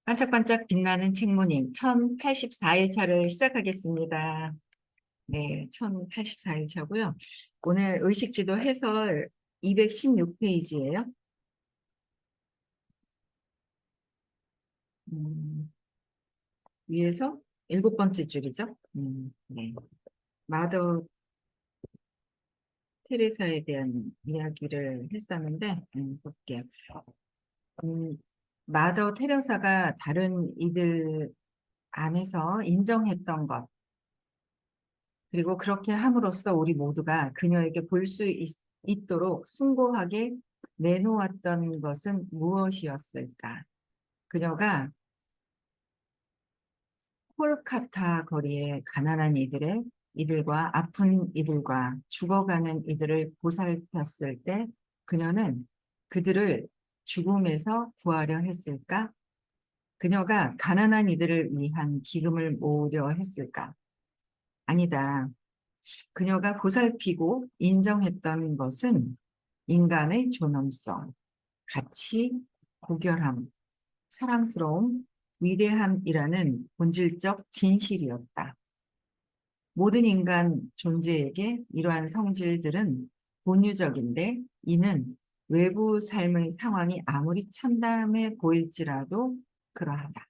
반짝반짝 빛나는 책모님 1084일차를 시작하겠습니다. 네, 1084일차고요. 오늘 의식지도 해설 216페이지예요. 위에서 7번째 줄이죠. 네. 마더 테레사에 대한 이야기를 했었는데 볼게요. 음, 마더 테레사가 다른 이들 안에서 인정했던 것, 그리고 그렇게 함으로써 우리 모두가 그녀에게 볼 수 있도록 숭고하게 내놓았던 것은 무엇이었을까? 그녀가 콜카타 거리의 가난한 이들과 아픈 이들과 죽어가는 이들을 보살폈을 때 그녀는 그들을 죽음에서 구하려 했을까? 그녀가 가난한 이들을 위한 기금을 모으려 했을까? 아니다. 그녀가 보살피고 인정했던 것은 인간의 존엄성, 가치, 고결함, 사랑스러움, 위대함이라는 본질적 진실이었다. 모든 인간 존재에게 이러한 성질들은 본유적인데 이는 외부 삶의 상황이 아무리 참담해 보일지라도 그러하다.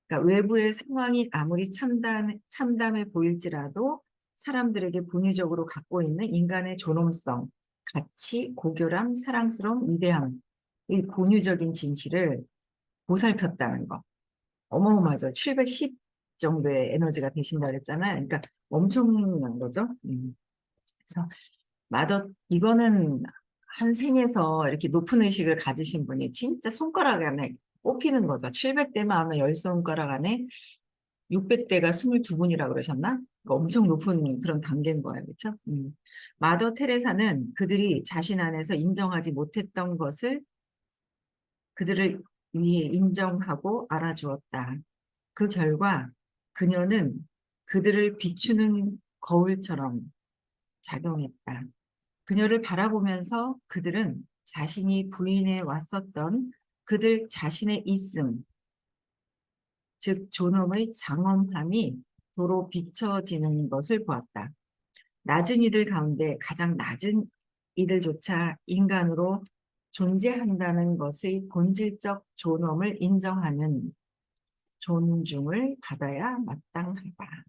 그러니까 외부의 상황이 아무리 참담해 보일지라도 사람들에게 본의적으로 갖고 있는 인간의 존엄성, 가치, 고결함, 사랑스러움, 위대함, 이 본유적인 진실을 보살폈다는 거. 어마어마하죠. 710 정도의 에너지가 되신다 그랬잖아요. 그러니까 엄청난 거죠. 그래서 이거는 한 생에서 이렇게 높은 의식을 가지신 분이 진짜 손가락 안에 꼽히는 거죠. 700대만 하면 10손가락 안에 600대가 22분이라고 그러셨나? 엄청 높은 그런 단계인 거예요. 그렇죠? 마더 테레사는 그들이 자신 안에서 인정하지 못했던 것을 그들을 위해 인정하고 알아주었다. 그 결과 그녀는 그들을 비추는 거울처럼 작용했다. 그녀를 바라보면서 그들은 자신이 부인해 왔었던 그들 자신의 있음, 즉 존엄의 장엄함이 도로 비춰지는 것을 보았다. 낮은 이들 가운데 가장 낮은 이들조차 인간으로 존재한다는 것의 본질적 존엄을 인정하는 존중을 받아야 마땅하다.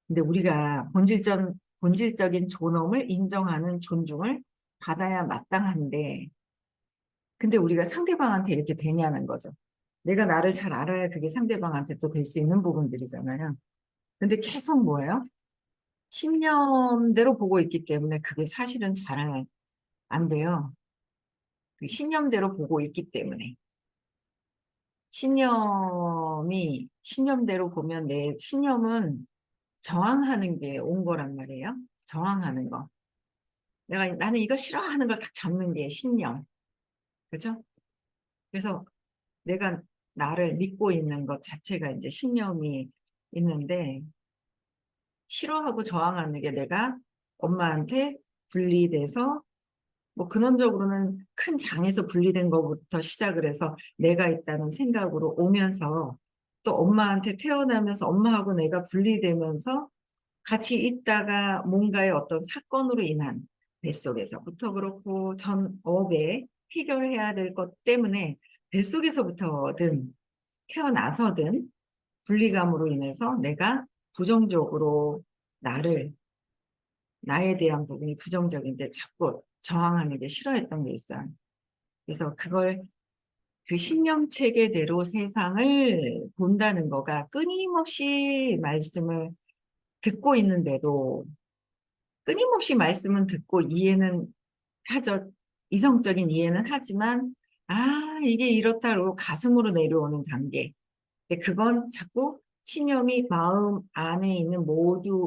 근데 우리가 본질적인 존엄을 인정하는 존중을 받아야 마땅한데, 근데 우리가 상대방한테 이렇게 되냐는 거죠. 내가 나를 잘 알아야 그게 상대방한테 또 될 수 있는 부분들이잖아요. 근데 계속 뭐예요? 신념대로 보고 있기 때문에 그게 사실은 잘 안 돼요. 그 신념대로 보고 있기 때문에. 신념대로 보면 내 신념은 저항하는 게 온 거란 말이에요. 저항하는 거. 나는 이거 싫어하는 걸 딱 잡는 게 신념. 그죠? 그래서 내가 나를 믿고 있는 것 자체가 이제 신념이 있는데, 싫어하고 저항하는 게 내가 엄마한테 분리돼서, 뭐 근원적으로는 큰 장에서 분리된 것부터 시작을 해서 내가 있다는 생각으로 오면서 또 엄마한테 태어나면서 엄마하고 내가 분리되면서 같이 있다가 뭔가의 어떤 사건으로 인한 뱃속에서부터 그렇고 전업에 해결해야 될 것 때문에 뱃속에서부터든 태어나서든 분리감으로 인해서 내가 부정적으로 나에 대한 부분이 부정적인데 자꾸 저항하는 게 싫어했던 게 있어요. 그래서 그 신념 체계대로 세상을 본다는 거가 끊임없이 말씀을 듣고 있는데도 끊임없이 말씀은 듣고 이해는 하죠. 이성적인 이해는 하지만 이게 이렇다고 가슴으로 내려오는 단계. 근데 그건 자꾸 신념이 마음 안에 있는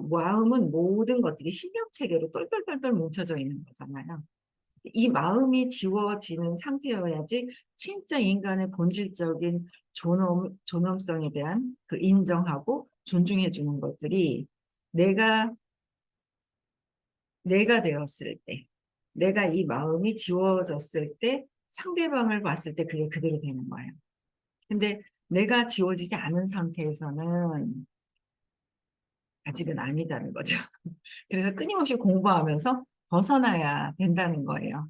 마음은 모든 것들이 신념 체계로 똘똘똘똘 뭉쳐져 있는 거잖아요. 이 마음이 지워지는 상태여야지 진짜 인간의 본질적인 존엄성에 대한 그 인정하고 존중해 주는 것들이 내가 내가 되었을 때, 내가 이 마음이 지워졌을 때 상대방을 봤을 때 그게 그대로 되는 거예요. 근데 내가 지워지지 않은 상태에서는 아직은 아니다는 거죠. 그래서 끊임없이 공부하면서 벗어나야 된다는 거예요.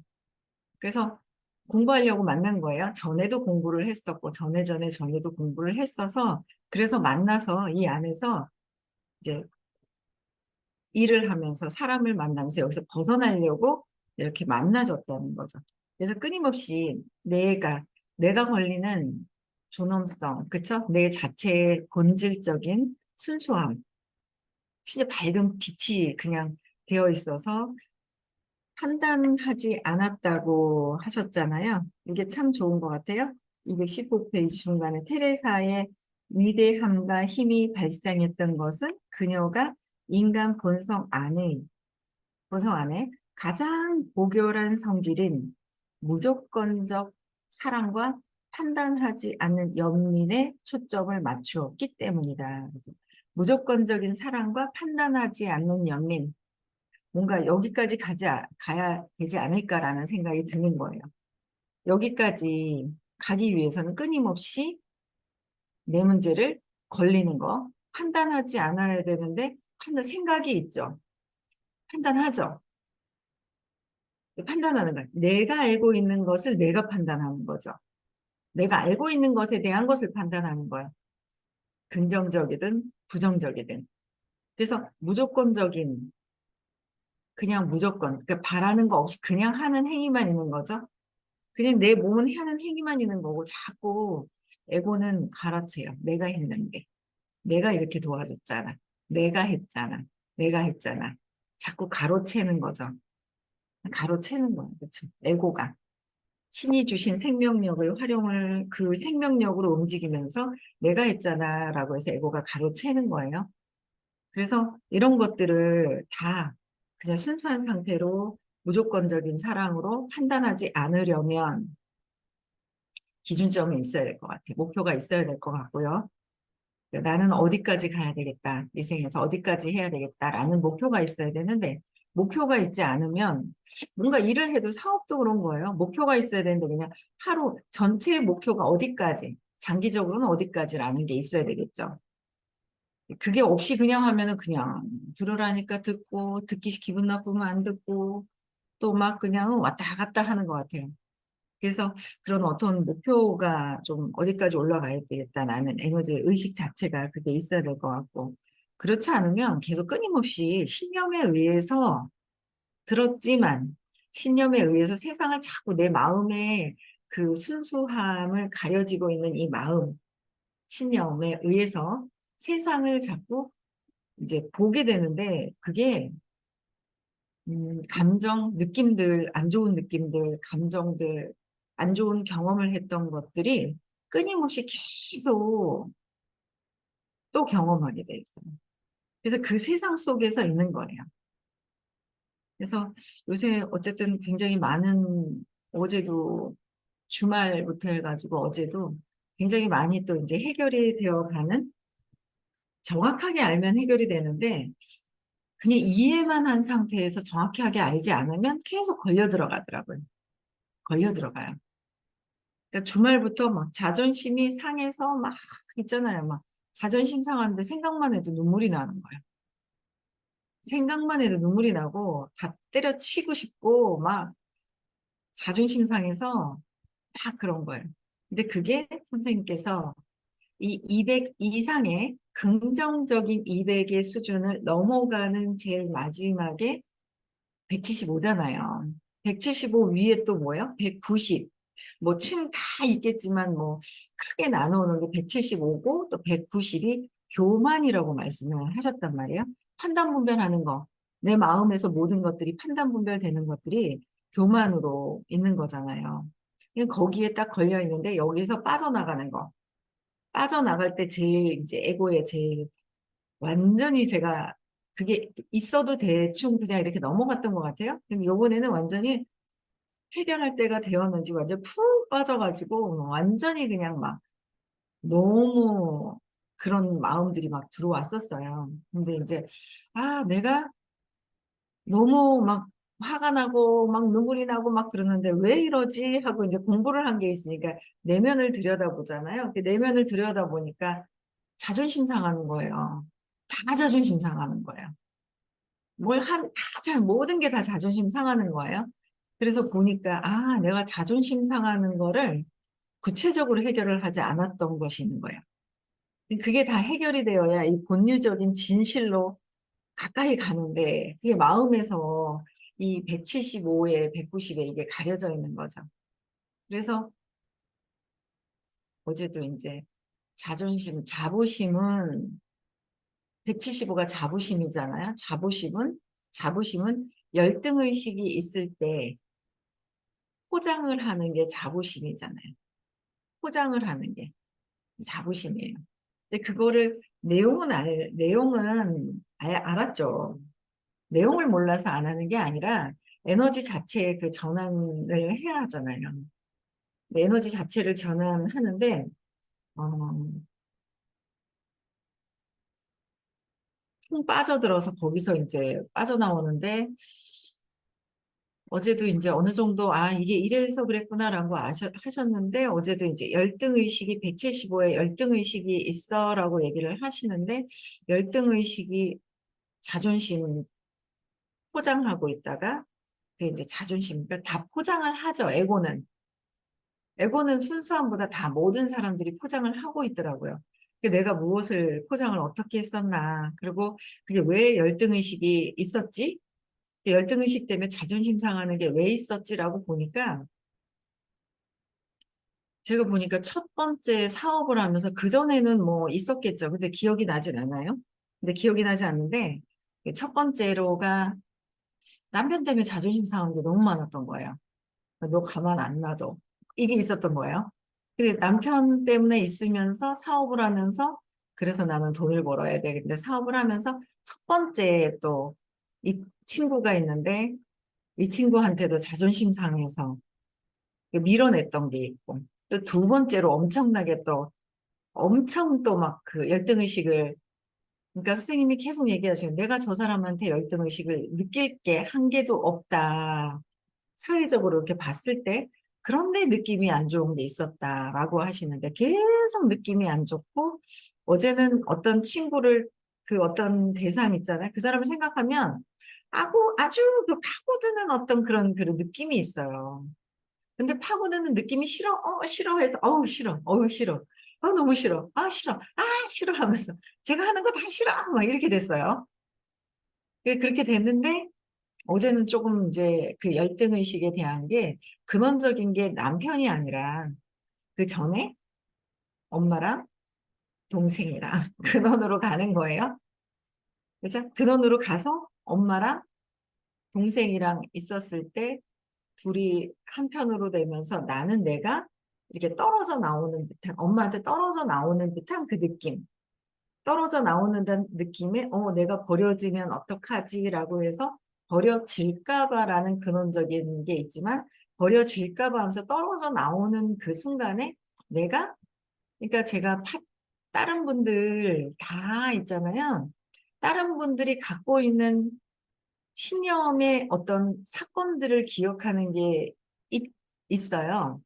그래서 공부하려고 만난 거예요. 전에도 공부를 했었고, 전에도 공부를 했어서, 그래서 만나서 이 안에서 이제 일을 하면서 사람을 만나면서 여기서 벗어나려고 이렇게 만나줬다는 거죠. 그래서 끊임없이 내가 걸리는 존엄성, 그쵸? 내 자체의 본질적인 순수함, 진짜 밝은 빛이 그냥 되어 있어서 판단하지 않았다고 하셨잖아요. 이게 참 좋은 것 같아요. 215페이지 중간에 테레사의 위대함과 힘이 발생했던 것은 그녀가 인간 본성 안에 가장 고결한 성질인 무조건적 사랑과 판단하지 않는 연민에 초점을 맞추었기 때문이다. 그래서 무조건적인 사랑과 판단하지 않는 연민, 뭔가 여기까지 가야 되지 않을까라는 생각이 드는 거예요. 여기까지 가기 위해서는 끊임없이 내 문제를 걸리는 거, 판단하지 않아야 되는데, 생각이 있죠. 판단하죠. 판단하는 거예요. 내가 알고 있는 것을 내가 판단하는 거죠. 내가 알고 있는 것에 대한 것을 판단하는 거예요. 긍정적이든 부정적이든. 그래서 무조건적인, 그냥 무조건, 그러니까 바라는 거 없이 그냥 하는 행위만 있는 거죠. 그냥 내 몸은 하는 행위만 있는 거고 자꾸 에고는 갈아쳐요. 내가 했는데. 내가 이렇게 도와줬잖아. 내가 했잖아. 내가 했잖아. 자꾸 가로채는 거죠. 가로채는 거예요. 그렇죠? 에고가. 신이 주신 생명력을 활용을 그 생명력으로 움직이면서 내가 했잖아 라고 해서 에고가 가로채는 거예요. 그래서 이런 것들을 다 그냥 순수한 상태로 무조건적인 사랑으로 판단하지 않으려면 기준점이 있어야 될 것 같아요. 목표가 있어야 될 것 같고요. 나는 어디까지 가야 되겠다. 이 생에서 어디까지 해야 되겠다라는 목표가 있어야 되는데 목표가 있지 않으면 뭔가 일을 해도 사업도 그런 거예요. 목표가 있어야 되는데 그냥 하루 전체의 목표가 어디까지, 장기적으로는 어디까지라는 게 있어야 되겠죠. 그게 없이 그냥 하면은 그냥 들으라니까 듣고 듣기 기분 나쁘면 안 듣고 또 막 그냥 왔다 갔다 하는 것 같아요. 그래서 그런 어떤 목표가 좀 어디까지 올라가야 되겠다라는 에너지 의식 자체가 그게 있어야 될 것 같고 그렇지 않으면 계속 끊임없이 신념에 의해서 들었지만 신념에 의해서 세상을 자꾸 내 마음의 그 순수함을 가려지고 있는 이 마음 신념에 의해서 세상을 자꾸 이제 보게 되는데 그게 감정, 느낌들, 안 좋은 느낌들, 감정들, 안 좋은 경험을 했던 것들이 끊임없이 계속 또 경험하게 돼 있어요. 그래서 그 세상 속에서 있는 거예요. 그래서 요새 어쨌든 굉장히 많은, 어제도 주말부터 해가지고 어제도 굉장히 많이 또 이제 해결이 되어 가는, 정확하게 알면 해결이 되는데, 그냥 이해만 한 상태에서 정확하게 알지 않으면 계속 걸려 들어가더라고요. 걸려 들어가요. 그러니까 주말부터 막 자존심이 상해서 막 있잖아요. 막 자존심 상하는데 생각만 해도 눈물이 나는 거예요. 생각만 해도 눈물이 나고 다 때려치고 싶고 막 자존심 상해서 막 그런 거예요. 근데 그게 선생님께서 이 200 이상의 긍정적인 200의 수준을 넘어가는 제일 마지막에 175잖아요. 175 위에 또 뭐예요? 190. 뭐 층 다 있겠지만 뭐 크게 나누는 게 175고 또 190이 교만이라고 말씀을 하셨단 말이에요. 판단 분별하는 거. 내 마음에서 모든 것들이 판단 분별되는 것들이 교만으로 있는 거잖아요. 거기에 딱 걸려 있는데 여기서 빠져나가는 거. 빠져나갈 때 제일 이제 에고의 제일 완전히 제가 그게 있어도 대충 그냥 이렇게 넘어갔던 것 같아요. 근데 요번에는 완전히 해결할 때가 되었는지 완전 푹 빠져가지고 완전히 그냥 막 너무 그런 마음들이 막 들어왔었어요. 근데 이제, 아, 내가 너무 막 화가 나고 막 눈물이 나고 막 그러는데 왜 이러지 하고 이제 공부를 한 게 있으니까 내면을 들여다보잖아요. 그 내면을 들여다보니까 자존심 상하는 거예요. 다 자존심 상하는 거예요. 모든 게 다 자존심 상하는 거예요. 그래서 보니까, 아, 내가 자존심 상하는 거를 구체적으로 해결을 하지 않았던 것이 있는 거예요. 그게 다 해결이 되어야 이 본유적인 진실로 가까이 가는데, 그게 마음에서 이 175에 190에 이게 가려져 있는 거죠. 그래서 어제도 이제 자부심은 175가 자부심이잖아요. 자부심은 열등의식이 있을 때 포장을 하는 게 자부심이잖아요. 포장을 하는 게 자부심이에요. 근데 그거를 내용은 알았죠. 내용을 몰라서 안 하는 게 아니라 에너지 자체의 그 전환을 해야 하잖아요. 에너지 자체를 전환하는데, 어, 통 빠져들어서 거기서 이제 빠져나오는데, 어제도 이제 어느 정도, 아, 이게 이래서 그랬구나라고 하셨는데, 어제도 이제 열등의식이 175에 열등의식이 있어라고 얘기를 하시는데, 열등의식이 자존심 포장하고 있다가, 그 이제 자존심, 그러니까 다 포장을 하죠, 에고는. 에고는 순수함보다 다 모든 사람들이 포장을 하고 있더라고요. 내가 무엇을 포장을 어떻게 했었나. 그리고 그게 왜 열등의식이 있었지? 열등의식 때문에 자존심 상하는 게 왜 있었지라고 보니까 제가 보니까 첫 번째 사업을 하면서 그전에는 뭐 있었겠죠. 근데 기억이 나진 않아요. 근데 기억이 나지 않는데 첫 번째로가 남편 때문에 자존심 상한 게 너무 많았던 거예요. 너 가만 안 놔둬. 이게 있었던 거예요. 근데 남편 때문에 있으면서 사업을 하면서 그래서 나는 돈을 벌어야 돼. 근데 사업을 하면서 첫 번째 또 이 친구가 있는데 이 친구한테도 자존심 상해서 밀어냈던 게 있고 또 두 번째로 엄청나게 또 엄청 또 막 그 열등의식을 그러니까 선생님이 계속 얘기하시는 내가 저 사람한테 열등의식을 느낄 게 한 개도 없다. 사회적으로 이렇게 봤을 때 그런데 느낌이 안 좋은 게 있었다라고 하시는데 계속 느낌이 안 좋고 어제는 어떤 친구를 그 어떤 대상 있잖아요. 그 사람을 생각하면 아주 그 파고드는 어떤 그런 느낌이 있어요. 근데 파고드는 느낌이 싫어, 싫어해서, 싫어, 싫어, 너무 싫어, 싫어, 싫어 하면서 제가 하는 거 다 싫어, 막 이렇게 됐어요. 그렇게 됐는데 어제는 조금 이제 그 열등의식에 대한 게 근원적인 게 남편이 아니라 그 전에 엄마랑 동생이랑 근원으로 가는 거예요. 그죠? 근원으로 가서 엄마랑 동생이랑 있었을 때 둘이 한편으로 되면서 나는 내가 이렇게 떨어져 나오는 듯한 엄마한테 떨어져 나오는 듯한 그 느낌. 떨어져 나오는 느낌에 내가 버려지면 어떡하지라고 해서 버려질까봐라는 근원적인 게 있지만 버려질까봐 하면서 떨어져 나오는 그 순간에 내가 그러니까 다른 분들 다 있잖아요. 다른 분들이 갖고 있는 신념의 어떤 사건들을 기억하는 게 있어요.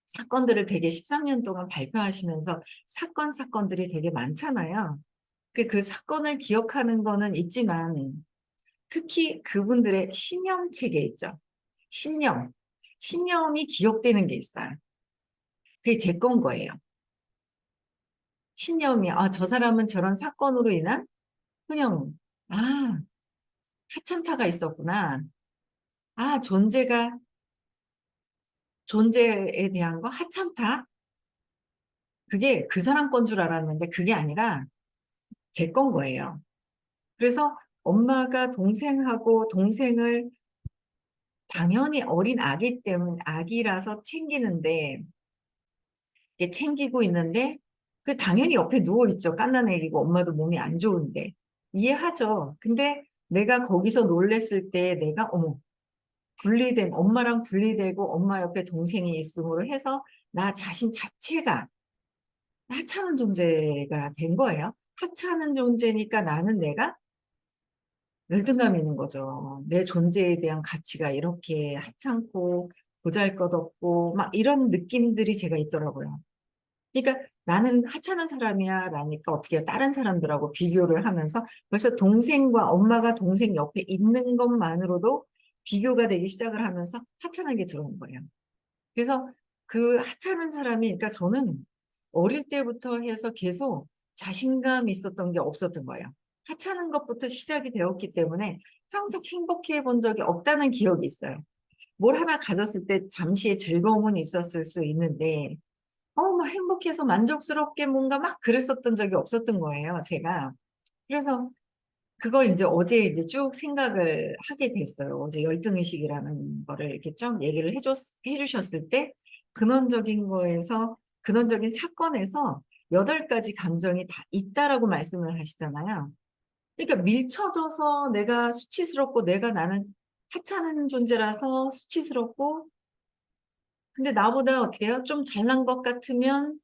사건들을 되게 13년 동안 발표하시면서 사건들이 되게 많잖아요. 그 사건을 기억하는 거는 있지만 특히 그분들의 신념 체계 있죠. 신념. 신념이 기억되는 게 있어요. 그게 제 건 거예요. 신념이, 저 사람은 저런 사건으로 인한 그냥, 아, 하찮다가 있었구나. 아, 존재에 대한 거 하찮다. 그게 그 사람 건 줄 알았는데 그게 아니라 제 건 거예요. 그래서 엄마가 동생을 당연히 어린 아기 때문에 아기라서 챙기는데 이게 챙기고 있는데 그 당연히 옆에 누워 있죠. 갓난아기고 엄마도 몸이 안 좋은데 이해하죠. 근데 내가 거기서 놀랬을 때 내가 엄마랑 분리되고 엄마 옆에 동생이 있음으로 해서 나 자신 자체가 하찮은 존재가 된 거예요. 하찮은 존재니까 나는 내가 열등감이 있는 거죠. 내 존재에 대한 가치가 이렇게 하찮고 보잘것없고 막 이런 느낌들이 제가 있더라고요. 그러니까 나는 하찮은 사람이야 라니까 어떻게 다른 사람들하고 비교를 하면서 벌써 동생과 엄마가 동생 옆에 있는 것만으로도 비교가 되기 시작을 하면서 하찮은 게 들어온 거예요. 그래서 그 하찮은 사람이, 그러니까 저는 어릴 때부터 해서 계속 자신감이 있었던 게 없었던 거예요. 하찮은 것부터 시작이 되었기 때문에 항상 행복해 본 적이 없다는 기억이 있어요. 뭘 하나 가졌을 때 잠시의 즐거움은 있었을 수 있는데, 막 행복해서 만족스럽게 뭔가 막 그랬었던 적이 없었던 거예요, 제가. 그래서 그걸 이제 어제 이제 쭉 생각을 하게 됐어요. 어제 열등의식이라는 거를 이렇게 쭉 얘기를 해주셨을 때, 근원적인 거에서, 근원적인 사건에서 8가지 감정이 다 있다라고 말씀을 하시잖아요. 그러니까 밀쳐져서 내가 수치스럽고 나는 하찮은 존재라서 수치스럽고, 근데 나보다 어떻게 해요? 좀 잘난 것 같으면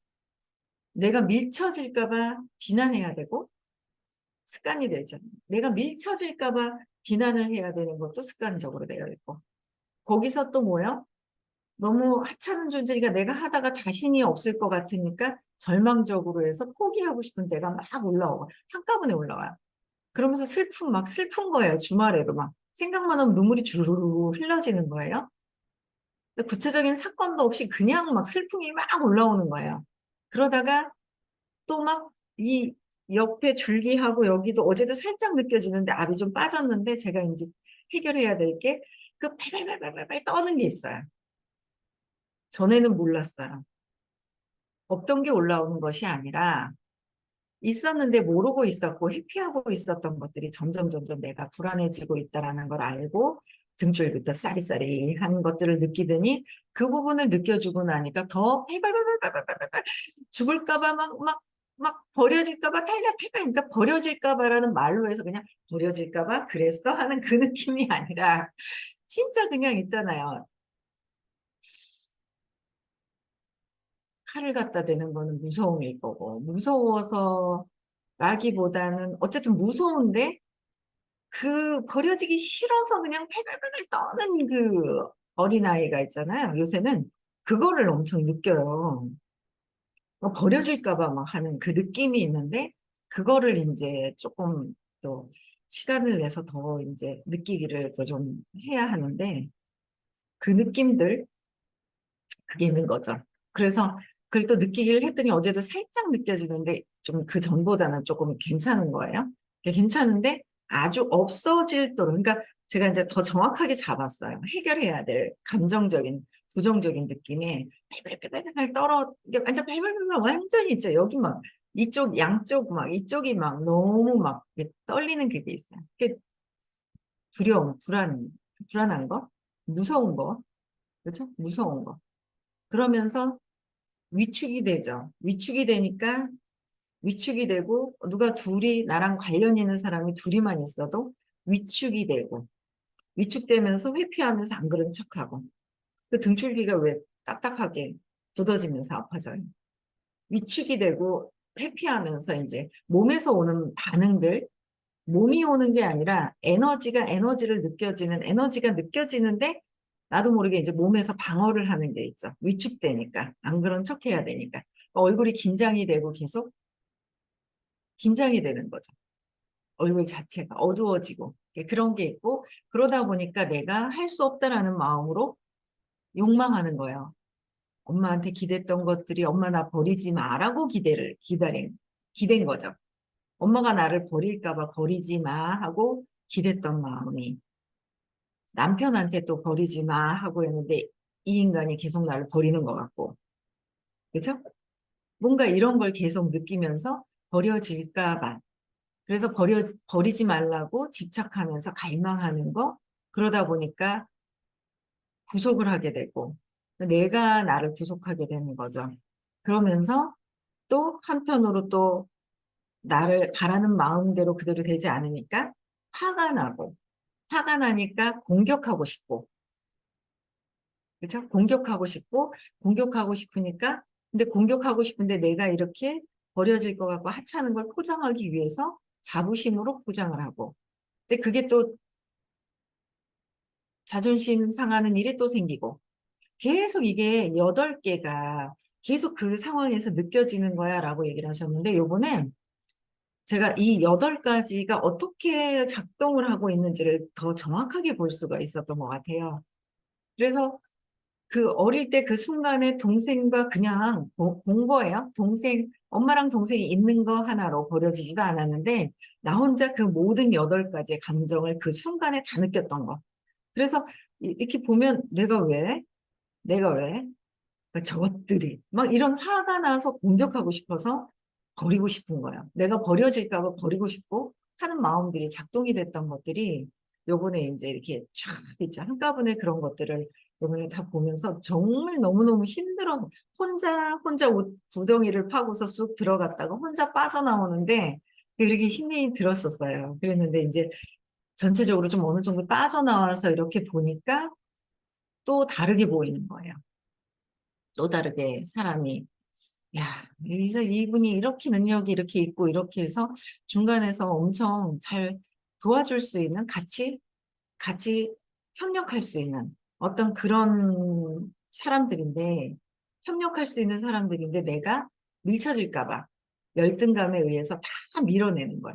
내가 밀쳐질까 봐 비난해야 되고, 습관이 되죠. 내가 밀쳐질까 봐 비난을 해야 되는 것도 습관적으로 되어 있고. 거기서 또 뭐요? 너무 하찮은 존재니까 내가 하다가 자신이 없을 것 같으니까 절망적으로 해서 포기하고 싶은 때가 막 올라오고 한꺼번에 올라와요. 그러면서 막 슬픈 거예요. 주말에도 막 생각만 하면 눈물이 주르르 흘러지는 거예요. 구체적인 사건도 없이 그냥 막 슬픔이 막 올라오는 거예요. 그러다가 또 막 이 옆에 줄기하고 여기도 어제도 살짝 느껴지는데 압이 좀 빠졌는데 제가 이제 해결해야 될 게 그 팔팔팔팔팔 떠는 게 있어요. 전에는 몰랐어요. 없던 게 올라오는 것이 아니라 있었는데 모르고 있었고 회피하고 있었던 것들이 점점 내가 불안해지고 있다라는 걸 알고 등줄부터 싸리싸리한 것들을 느끼더니 그 부분을 느껴주고 나니까 더 팔팔팔팔팔팔팔 죽을까봐 막 버려질까봐 탈탈팔팔, 그러니까 버려질까봐라는 말로 해서 그냥 버려질까봐 그랬어 하는 그 느낌이 아니라 진짜 그냥 있잖아요. 칼을 갖다 대는 거는 무서움일 거고 무서워서 라기보다는 어쨌든 무서운데 그 버려지기 싫어서 그냥 팔팔팔 떠는 그 어린아이가 있잖아요. 요새는 그거를 엄청 느껴요. 버려질까 봐 막 하는 그 느낌이 있는데 그거를 이제 조금 또 시간을 내서 더 이제 느끼기를 더 좀 해야 하는데 그 느낌들 그게 있는 거죠. 그래서 그걸 또 느끼기를 했더니 어제도 살짝 느껴지는데 좀 그 전보다는 조금 괜찮은 거예요. 괜찮은데 아주 없어질 도록, 그러니까 제가 이제 더 정확하게 잡았어요. 해결해야 될 감정적인 부정적인 느낌에 팔팔팔팔 떨어, 완전 팔팔팔팔 완전히 있죠. 여기 막 이쪽 양쪽 막 이쪽이 막 너무 막 떨리는 그게 있어요. 그게 두려움, 불안한 거, 무서운 거, 그렇죠? 무서운 거. 그러면서 위축이 되죠. 위축이 되고 누가 둘이 나랑 관련 있는 사람이 둘이만 있어도 위축이 되고 위축되면서 회피하면서 안 그런 척하고 그 등줄기가 왜 딱딱하게 굳어지면서 아파져요. 위축이 되고 회피하면서 이제 몸에서 오는 반응들, 몸이 오는 게 아니라 에너지가 느껴지는데 나도 모르게 이제 몸에서 방어를 하는 게 있죠. 위축되니까 안 그런 척 해야 되니까 얼굴이 긴장이 되고 계속 긴장이 되는 거죠. 얼굴 자체가 어두워지고 그런 게 있고 그러다 보니까 내가 할 수 없다라는 마음으로 욕망하는 거예요. 엄마한테 기댔던 것들이 엄마 나 버리지 마라고 기댄 거죠. 엄마가 나를 버릴까 봐 버리지 마 하고 기댔던 마음이 남편한테 또 버리지 마 하고 했는데 이 인간이 계속 나를 버리는 것 같고 그렇죠? 뭔가 이런 걸 계속 느끼면서 버려질까 봐 그래서 버리지 말라고 집착하면서 갈망하는 거 그러다 보니까 구속을 하게 되고 내가 나를 구속하게 되는 거죠. 그러면서 또 한편으로 또 나를 바라는 마음대로 그대로 되지 않으니까 화가 나고 화가 나니까 공격하고 싶고 그렇죠? 공격하고 싶으니까 근데 공격하고 싶은데 내가 이렇게 버려질 것 같고 하찮은 걸 포장하기 위해서 자부심으로 포장을 하고 근데 그게 또 자존심 상하는 일이 또 생기고 계속 이게 8개가 계속 그 상황에서 느껴지는 거야 라고 얘기를 하셨는데 요번에 제가 이 8가지가 어떻게 작동을 하고 있는지를 더 정확하게 볼 수가 있었던 것 같아요. 그래서 그 어릴 때 그 순간에 동생과 그냥 본 거예요. 엄마랑 동생이 있는 거 하나로 버려지지도 않았는데, 나 혼자 그 모든 8가지의 감정을 그 순간에 다 느꼈던 거. 그래서 이렇게 보면 내가 왜? 그러니까 저것들이 막 이런 화가 나서 공격하고 싶어서 버리고 싶은 거예요. 내가 버려질까 봐 버리고 싶고 하는 마음들이 작동이 됐던 것들이 요번에 이제 이렇게 쫙 있죠. 한꺼번에 그런 것들을 요번에 다 보면서 정말 너무너무 힘들어. 혼자 구덩이를 파고서 쑥 들어갔다가 혼자 빠져나오는데 그렇게 힘이 들었었어요. 그랬는데 이제 전체적으로 좀 어느 정도 빠져나와서 이렇게 보니까 또 다르게 보이는 거예요. 또 다르게 사람이 야, 여기서 이분이 이렇게 능력이 이렇게 있고 이렇게 해서 중간에서 엄청 잘 도와줄 수 있는 같이 협력할 수 있는 어떤 그런 사람들인데 협력할 수 있는 사람들인데 내가 밀쳐질까 봐 열등감에 의해서 다 밀어내는 거야.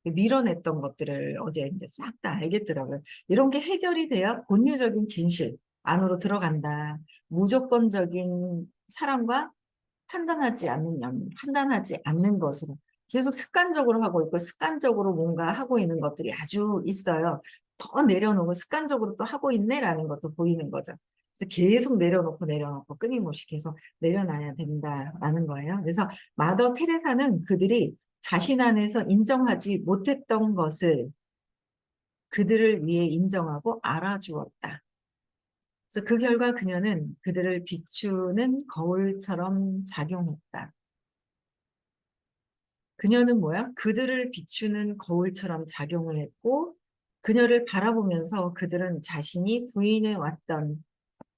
밀어냈던 것들을 어제 이제 싹 다 알겠더라고요. 이런 게 해결이 돼야 본유적인 진실 안으로 들어간다. 무조건적인 사람과 판단하지 않는 것으로 계속 습관적으로 하고 있고 습관적으로 뭔가 하고 있는 것들이 아주 있어요. 더 내려놓고 습관적으로 또 하고 있네라는 것도 보이는 거죠. 그래서 계속 내려놓고 끊임없이 계속 내려놔야 된다라는 거예요. 그래서 마더 테레사는 그들이 자신 안에서 인정하지 못했던 것을 그들을 위해 인정하고 알아주었다. 그래서 그 결과 그녀는 그들을 비추는 거울처럼 작용했다. 그녀는 뭐야? 그들을 비추는 거울처럼 작용을 했고, 그녀를 바라보면서 그들은 자신이 부인해 왔던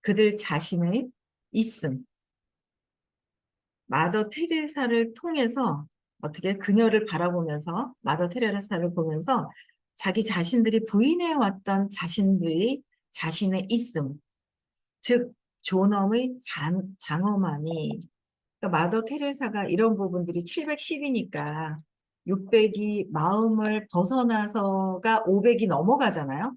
그들 자신의 있음, 마더 테레사를 통해서 어떻게 그녀를 바라보면서 마더 테레사를 보면서 자기 자신들이 부인해 왔던 자신들이 자신의 있음, 즉 존엄의 장엄함이 그러니까 마더 테레사가 이런 부분들이 710이니까 600이 마음을 벗어나서가 500이 넘어가잖아요.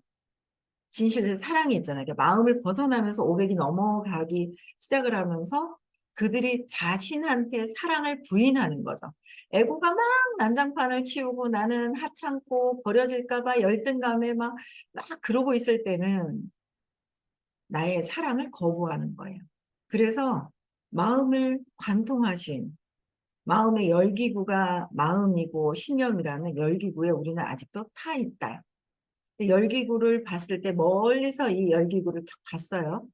진실의 사랑이 있잖아요. 그러니까 마음을 벗어나면서 500이 넘어가기 시작을 하면서 그들이 자신한테 사랑을 부인하는 거죠. 에고가 막 난장판을 치우고 나는 하찮고 버려질까 봐 열등감에 막 그러고 있을 때는 나의 사랑을 거부하는 거예요. 그래서 마음을 관통하신 마음의 열기구가 마음이고 신념이라는 열기구에 우리는 아직도 타 있다. 열기구를 봤을 때 멀리서 이 열기구를 딱 봤어요.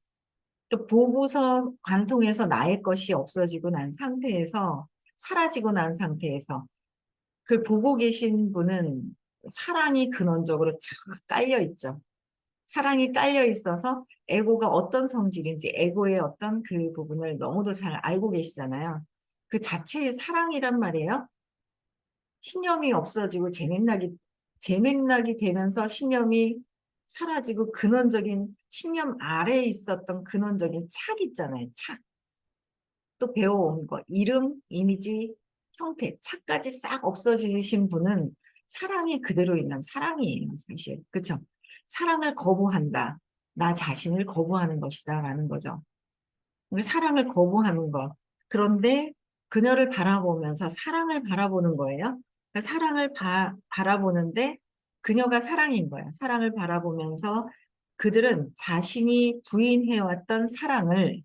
또 보고서 관통해서 나의 것이 없어지고 난 상태에서 사라지고 난 상태에서 그걸 보고 계신 분은 사랑이 근원적으로 쫙 깔려 있죠. 사랑이 깔려 있어서 에고가 어떤 성질인지 에고의 어떤 그 부분을 너무도 잘 알고 계시잖아요. 그 자체의 사랑이란 말이에요. 신념이 없어지고 재맥락이 되면서 신념이 사라지고 근원적인 신념 아래에 있었던 근원적인 착 있잖아요. 착. 또 배워온 거. 이름, 이미지, 형태, 착까지 싹 없어지신 분은 사랑이 그대로 있는 사랑이에요. 사실. 그렇죠? 사랑을 거부한다. 나 자신을 거부하는 것이다. 라는 거죠. 사랑을 거부하는 것. 그런데 그녀를 바라보면서 사랑을 바라보는 거예요. 그러니까 사랑을 바라보는데 그녀가 사랑인 거야. 사랑을 바라보면서 그들은 자신이 부인해왔던 사랑을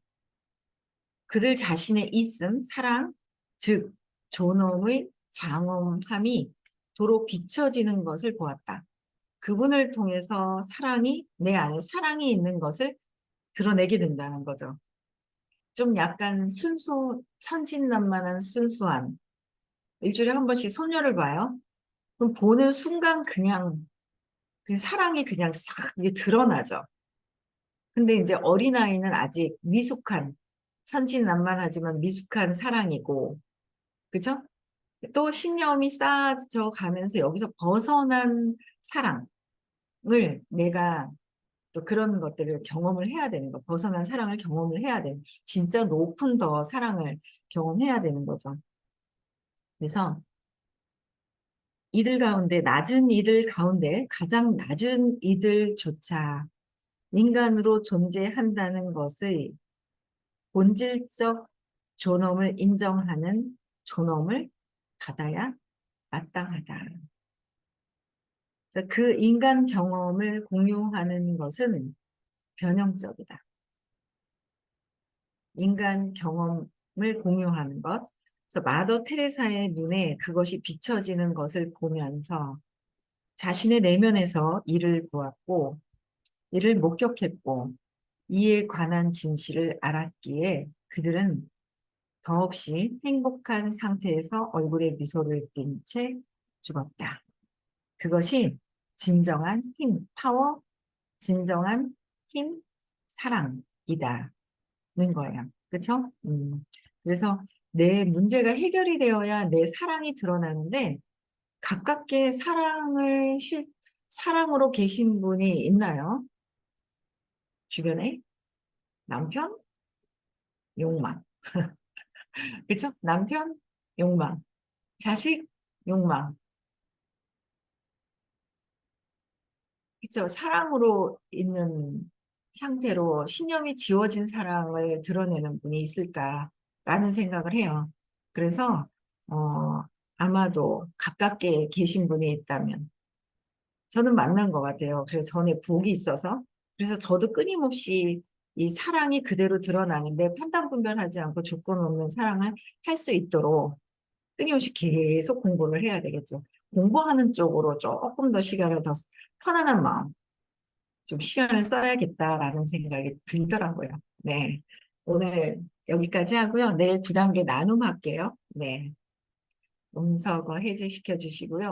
그들 자신의 있음, 사랑, 즉 존엄의 장엄함이 도로 비춰지는 것을 보았다. 그분을 통해서 내 안에 사랑이 있는 것을 드러내게 된다는 거죠. 좀 약간 천진난만한 순수한 일주일에 한 번씩 소녀를 봐요. 그럼 보는 순간 그냥 그 사랑이 그냥 싹 이게 드러나죠. 근데 이제 어린아이는 아직 미숙한 천진난만하지만 미숙한 사랑이고 그죠? 또 신념이 쌓아져 가면서 여기서 벗어난 사랑을 내가 또 그런 것들을 경험을 해야 되는 거. 벗어난 사랑을 경험을 해야 되는, 진짜 높은 더 사랑을 경험해야 되는 거죠. 그래서 이들 가운데, 낮은 이들 가운데 가장 낮은 이들조차 인간으로 존재한다는 것의 본질적 존엄을 인정하는 존엄을 받아야 마땅하다. 그래서 그 인간 경험을 공유하는 것은 변형적이다. 인간 경험을 공유하는 것. 그래서 마더 테레사의 눈에 그것이 비춰지는 것을 보면서 자신의 내면에서 이를 보았고, 이를 목격했고, 이에 관한 진실을 알았기에 그들은 더없이 행복한 상태에서 얼굴에 미소를 띤 채 죽었다. 그것이 진정한 힘, 파워, 진정한 힘, 사랑이다는 거예요. 그렇죠? 그래서 내 문제가 해결이 되어야 내 사랑이 드러나는데 가깝게 사랑으로 계신 분이 있나요? 주변에 남편, 욕망, 그렇죠? 남편, 욕망, 자식, 욕망, 그렇죠? 사랑으로 있는 상태로 신념이 지워진 사랑을 드러내는 분이 있을까라는 생각을 해요. 그래서 아마도 가깝게 계신 분이 있다면 저는 만난 것 같아요. 그래서 전에 부엌이 있어서 그래서 저도 끊임없이 이 사랑이 그대로 드러나는데 판단 분별하지 않고 조건 없는 사랑을 할 수 있도록 끊임없이 계속 공부를 해야 되겠죠. 공부하는 쪽으로 조금 더 시간을 더 편안한 마음, 좀 시간을 써야겠다라는 생각이 들더라고요. 네. 오늘 여기까지 하고요. 내일 9단계 나눔 할게요. 네. 음성어 해제시켜 주시고요.